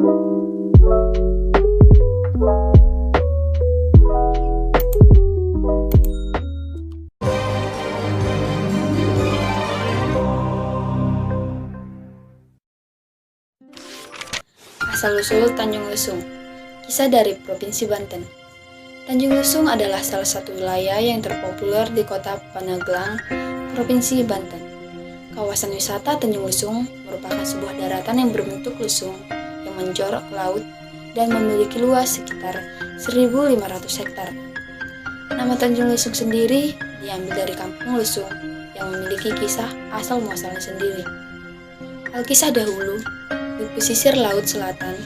Asal-usul Tanjung Lesung. Kisah dari Provinsi Banten. Tanjung Lesung adalah salah satu wilayah yang terpopuler di kota Pandeglang, Provinsi Banten. Kawasan wisata Tanjung Lesung merupakan sebuah daratan yang berbentuk lesung yang menjorok ke laut dan memiliki luas sekitar 1.500 hektar. Nama Tanjung Lesung sendiri diambil dari kampung Lesung yang memiliki kisah asal-muasalnya sendiri. Alkisah dahulu, di pesisir laut selatan,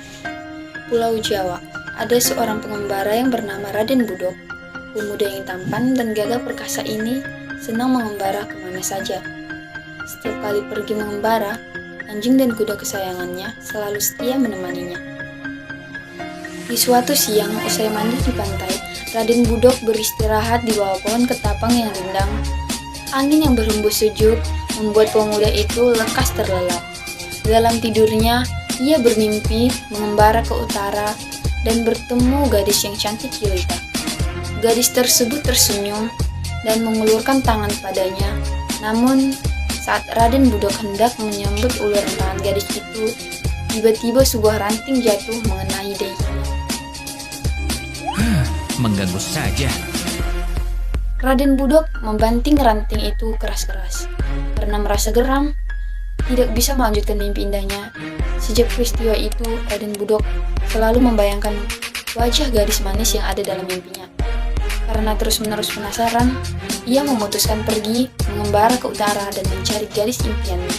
Pulau Jawa, ada seorang pengembara yang bernama Raden Budok. Pemuda yang tampan dan gagah perkasa ini senang mengembara kemana saja. Setiap kali pergi mengembara, anjing dan kuda kesayangannya selalu setia menemaninya. Di suatu siang, usai mandi di pantai, Raden Budok beristirahat di bawah pohon ketapang yang rindang. Angin yang berhembus sejuk membuat pemuda itu lekas terlelap. Dalam tidurnya, ia bermimpi mengembara ke utara dan bertemu gadis yang cantik jelita. Gadis tersebut tersenyum dan mengulurkan tangan padanya. Namun, saat Raden Budok hendak menyambut uluran tangan gadis itu, tiba-tiba sebuah ranting jatuh mengenai dahinya. Mengganggu saja. Raden Budok membanting ranting itu keras-keras. Karena merasa geram, tidak bisa melanjutkan mimpi indahnya. Sejak peristiwa itu, Raden Budok selalu membayangkan wajah gadis manis yang ada dalam mimpinya. Karena terus-menerus penasaran, ia memutuskan pergi mengembara ke utara dan mencari gadis impiannya.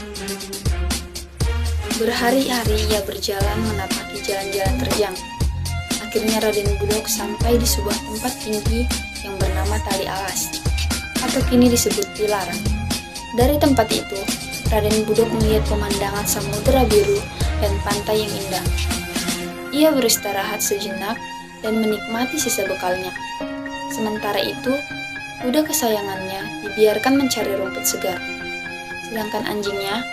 Berhari-hari ia berjalan menapaki jalan-jalan terjang. Akhirnya Raden Budok sampai di sebuah tempat tinggi yang bernama Tali Alas, atau kini disebut Dilarang. Dari tempat itu, Raden Budok melihat pemandangan samudera biru dan pantai yang indah. Ia beristirahat sejenak dan menikmati sisa bekalnya. Sementara itu, kuda kesayangannya dibiarkan mencari rumput segar. Sedangkan anjingnya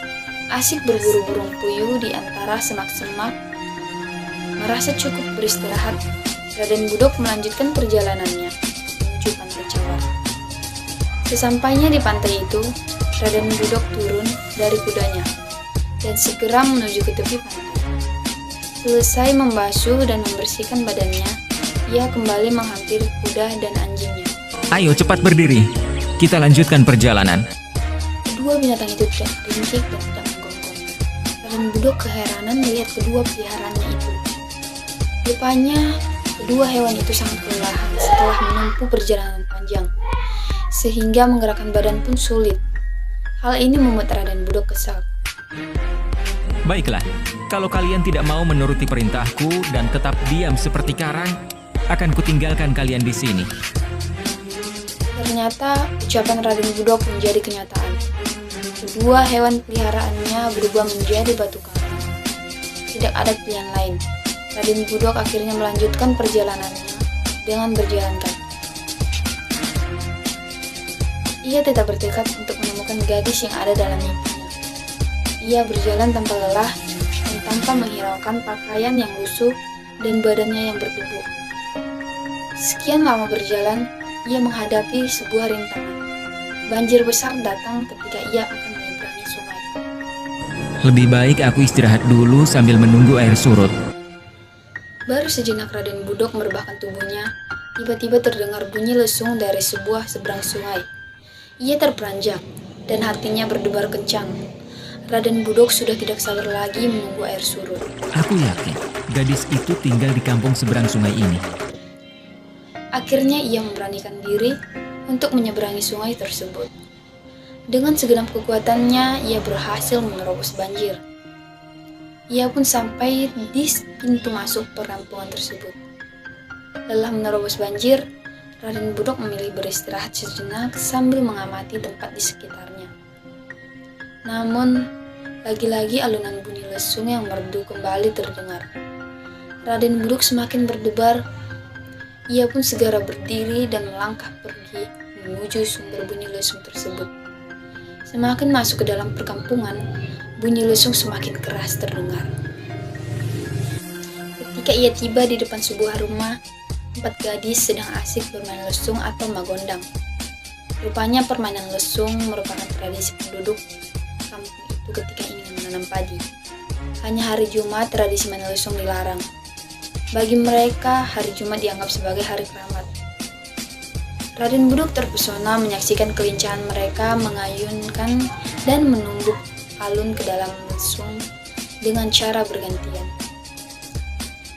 asik berburu burung puyuh di antara semak-semak. Merasa cukup beristirahat, Raden Budok melanjutkan perjalanannya menuju pantai Cawar. Sesampainya di pantai itu, Raden Budok turun dari kudanya dan segera menuju ke tepi pantai. Selesai membasuh dan membersihkan badannya, ia kembali menghampiri kuda dan anjingnya. Ayo cepat berdiri, kita lanjutkan perjalanan. Kedua binatang itu tidak ringkih dan tidak menggonggong. Raden Budok keheranan melihat kedua peliharaannya itu. Rupanya, kedua hewan itu sangat kelelahan setelah menempuh perjalanan panjang, sehingga menggerakkan badan pun sulit. Hal ini membuat Raden Budok kesal. Baiklah, kalau kalian tidak mau menuruti perintahku dan tetap diam seperti karang, akan kutinggalkan kalian di sini. Ternyata ucapan Raden Budok menjadi kenyataan. Kedua hewan peliharaannya berubah menjadi batu karang. Tidak ada pilihan lain. Raden Budok akhirnya melanjutkan perjalanannya dengan berjalan kaki. Ia tetap bertekad untuk menemukan gadis yang ada dalam mimpinya. Ia berjalan tanpa lelah dan tanpa menghiraukan pakaian yang lusuh dan badannya yang berdebu. Sekian lama berjalan, ia menghadapi sebuah rintangan. Banjir besar datang ketika ia akan menyeberangi sungai. Lebih baik aku istirahat dulu sambil menunggu air surut. Baru sejenak Raden Budok merebahkan tubuhnya, tiba-tiba terdengar bunyi lesung dari sebuah seberang sungai. Ia terperanjak dan hatinya berdebar kencang. Raden Budok sudah tidak sabar lagi menunggu air surut. Aku yakin gadis itu tinggal di kampung seberang sungai ini. Akhirnya ia memberanikan diri untuk menyeberangi sungai tersebut. Dengan segenap kekuatannya, ia berhasil menerobos banjir. Ia pun sampai di pintu masuk perkampungan tersebut. Lelah menerobos banjir, Raden Budok memilih beristirahat sejenak sambil mengamati tempat di sekitarnya. Namun, lagi-lagi alunan bunyi lesung yang merdu kembali terdengar. Raden Budok semakin berdebar. Ia pun segera berdiri dan melangkah pergi menuju sumber bunyi lesung tersebut. Semakin masuk ke dalam perkampungan, bunyi lesung semakin keras terdengar. Ketika ia tiba di depan sebuah rumah, 4 gadis sedang asik bermain lesung atau magondang. Rupanya permainan lesung merupakan tradisi penduduk kampung itu ketika ingin menanam padi. Hanya hari Jumat tradisi main lesung dilarang. Bagi mereka, hari Jumat dianggap sebagai hari keramat. Raden Budok terpesona menyaksikan kelincahan mereka mengayunkan dan menumbuk alun ke dalam lesung dengan cara bergantian.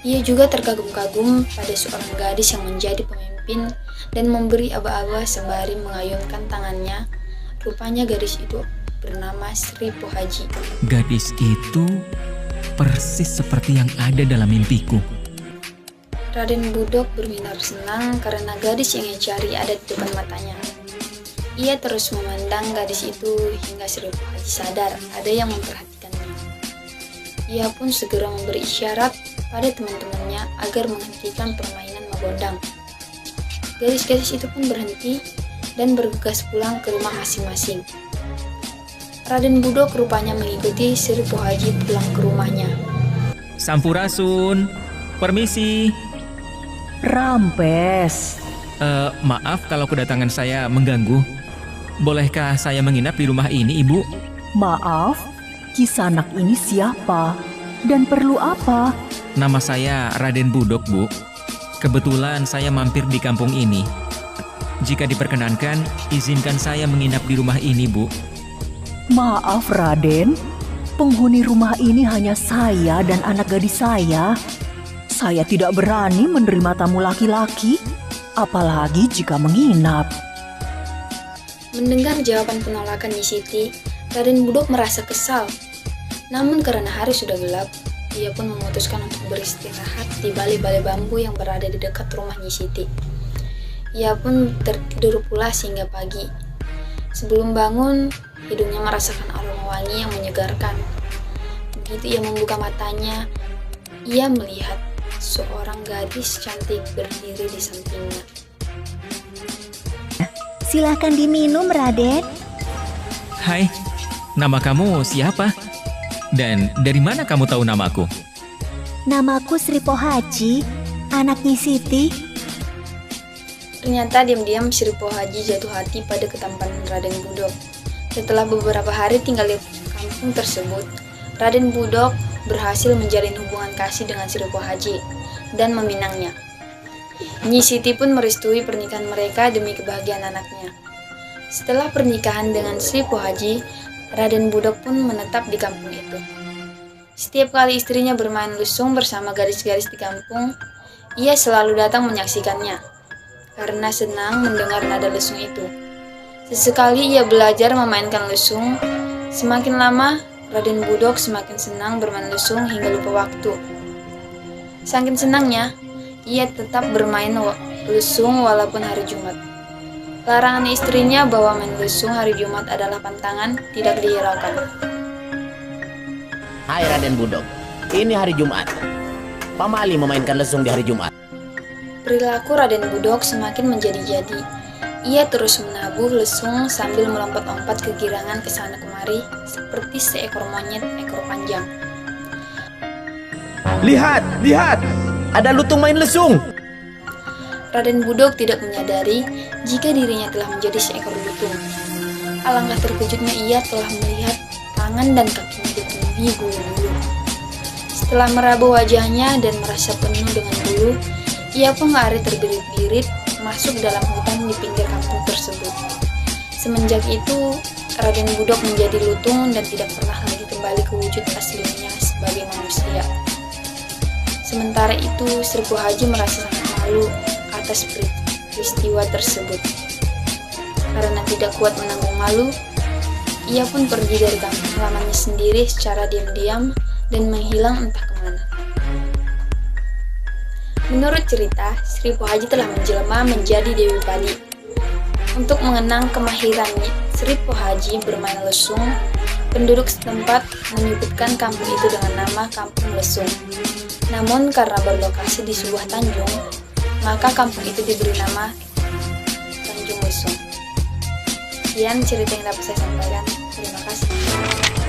Ia juga terkagum-kagum pada seorang gadis yang menjadi pemimpin dan memberi aba-aba sembari mengayunkan tangannya. Rupanya gadis itu bernama Sri Pohaji. Gadis itu persis seperti yang ada dalam mimpiku. Raden Budok bersinar-senang karena gadis yang ia cari ada di depan matanya. Ia terus memandang gadis itu hingga Sri Pohaji sadar ada yang memperhatikannya. Ia pun segera memberi isyarat pada teman-temannya agar menghentikan permainan magondang. Gadis-gadis itu pun berhenti dan bergegas pulang ke rumah masing-masing. Raden Budok rupanya mengikuti Sri Pohaji pulang ke rumahnya. Sampurasun, permisi. Rampes. Maaf kalau kedatangan saya mengganggu. Bolehkah saya menginap di rumah ini, Ibu? Maaf, Kisanak ini siapa? Dan perlu apa? Nama saya Raden Budok, Bu. Kebetulan saya mampir di kampung ini. Jika diperkenankan, izinkan saya menginap di rumah ini, Bu. Maaf Raden, penghuni rumah ini hanya saya dan anak gadis saya. Saya tidak berani menerima tamu laki-laki, apalagi jika menginap. Mendengar jawaban penolakan Nyi Siti, Raden Budok merasa kesal. Namun karena hari sudah gelap, ia pun memutuskan untuk beristirahat di balai-balai bambu yang berada di dekat rumah Nyi Siti. Ia pun tertidur pulas hingga pagi. Sebelum bangun, hidungnya merasakan aroma wangi yang menyegarkan. Begitu ia membuka matanya, ia melihat seorang gadis cantik berdiri di sampingnya. Silakan diminum, Raden. Hai, nama kamu siapa? Dan dari mana kamu tahu namaku? Namaku Sri Pohaji, anak Nyi Siti. Ternyata diam-diam Sri Pohaji jatuh hati pada ketampanan Raden Budok. Setelah beberapa hari tinggal di kampung tersebut, Raden Budok berhasil menjalin hubungan kasih dengan Sri Pohaji dan meminangnya. Nyi Siti pun merestui pernikahan mereka demi kebahagiaan anaknya. Setelah pernikahan dengan Sri Pohaji, Raden Budok pun menetap di kampung itu. Setiap kali istrinya bermain lesung bersama gadis-gadis di kampung, ia selalu datang menyaksikannya karena senang mendengar nada lesung itu. Sesekali ia belajar memainkan lesung. Semakin lama, Raden Budok semakin senang bermain lesung hingga lupa waktu. Saking senangnya, ia tetap bermain lesung walaupun hari Jumat. Larangan istrinya bahwa main lesung hari Jumat adalah pantangan tidak dihiraukan. Hai Raden Budok, ini hari Jumat. Pamali memainkan lesung di hari Jumat. Perilaku Raden Budok semakin menjadi-jadi. Ia terus menabuh lesung sambil melompat-lompat kegirangan ke sana kemari seperti seekor monyet ekor panjang. Lihat, lihat, ada lutung main lesung. Raden Budok tidak menyadari jika dirinya telah menjadi seekor lutung. Alangkah terkejutnya ia telah melihat tangan dan kakinya dipenuhi bulu-bulu. Setelah meraba wajahnya dan merasa penuh dengan bulu, ia pun lari terbirit-birit masuk dalam hutan di pinggir kampung tersebut. Semenjak itu, Raden Budok menjadi lutung dan tidak pernah lagi kembali ke wujud aslinya sebagai manusia. Sementara itu, Sri Pohaji merasa sangat malu atas peristiwa tersebut. Karena tidak kuat menanggung malu, ia pun pergi dari kampung halamannya sendiri secara diam-diam dan menghilang entah kemana. Menurut cerita, Sri Pohaji telah menjelma menjadi Dewi Padi. Untuk mengenang kemahirannya, Sri Pohaji bermain lesung, penduduk setempat menyebutkan kampung itu dengan nama Kampung Lesung. Namun karena berlokasi di sebuah tanjung, maka kampung itu diberi nama Tanjung Lesung. Sekian cerita yang dapat saya sampaikan. Terima kasih.